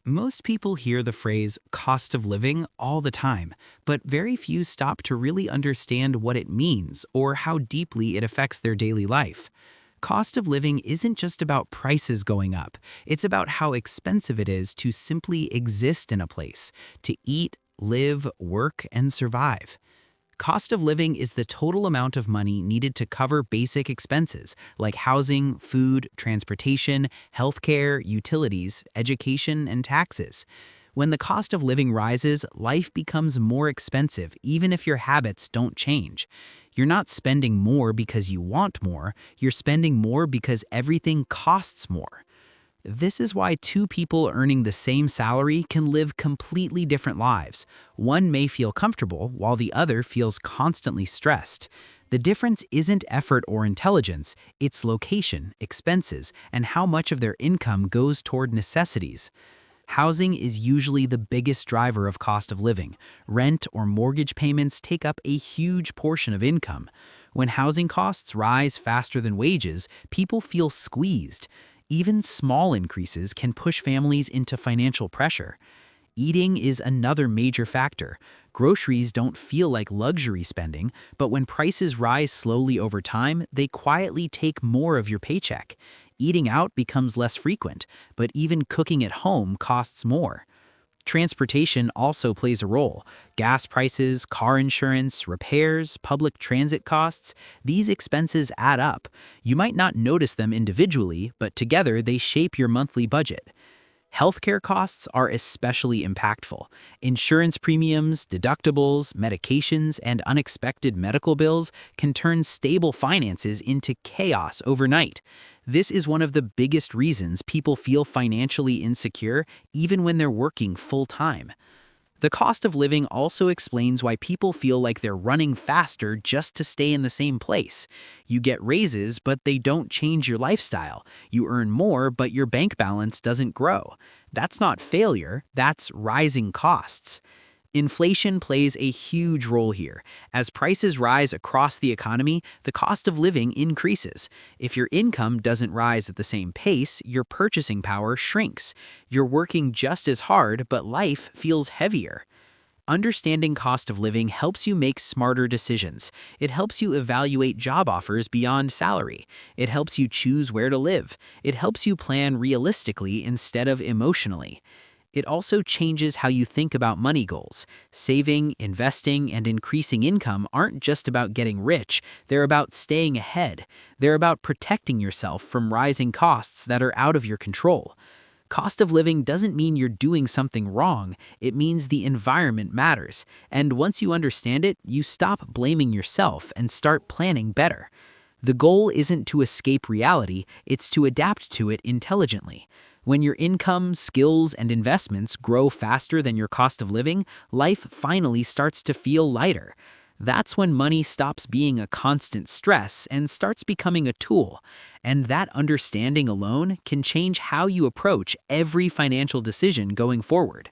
Most people hear the phrase cost of living all the time, but very few stop to really understand what it means or how deeply it affects their daily life. Cost of living isn't just about prices going up, it's about how expensive it is to simply exist in a place, to eat, live, work, and survive. Cost of living is the total amount of money needed to cover basic expenses like housing, food, transportation, healthcare, utilities, education, and taxes. When the cost of living rises, life becomes more expensive even if your habits don't change. You're not spending more because you want more, you're spending more because everything costs more. This is why two people earning the same salary can live completely different lives. One may feel comfortable while the other feels constantly stressed. The difference isn't effort or intelligence, it's location, expenses, and how much of their income goes toward necessities. Housing is usually the biggest driver of cost of living. Rent or mortgage payments take up a huge portion of income. When housing costs rise faster than wages, people feel squeezed. Even small increases can push families into financial pressure. Eating is another major factor. Groceries don't feel like luxury spending, but when prices rise slowly over time, they quietly take more of your paycheck. Eating out becomes less frequent, but even cooking at home costs more. Transportation also plays a role. Gas prices, car insurance, repairs, public transit costs, these expenses add up. You might not notice them individually, but together they shape your monthly budget. Healthcare costs are especially impactful. Insurance premiums, deductibles, medications, and unexpected medical bills can turn stable finances into chaos overnight. This is one of the biggest reasons people feel financially insecure even when they're working full-time. The cost of living also explains why people feel like they're running faster just to stay in the same place. You get raises, but they don't change your lifestyle. You earn more, but your bank balance doesn't grow. That's not failure, that's rising costs. Inflation plays a huge role here. As prices rise across the economy, the cost of living increases. If your income doesn't rise at the same pace, your purchasing power shrinks. You're working just as hard, but life feels heavier. Understanding cost of living helps you make smarter decisions. It helps you evaluate job offers beyond salary. It helps you choose where to live. It helps you plan realistically instead of emotionally. It also changes how you think about money goals. Saving, investing, and increasing income aren't just about getting rich, they're about staying ahead. They're about protecting yourself from rising costs that are out of your control. Cost of living doesn't mean you're doing something wrong, it means the environment matters. And once you understand it, you stop blaming yourself and start planning better. The goal isn't to escape reality, it's to adapt to it intelligently. When your income, skills, and investments grow faster than your cost of living, life finally starts to feel lighter. That's when money stops being a constant stress and starts becoming a tool. And that understanding alone can change how you approach every financial decision going forward.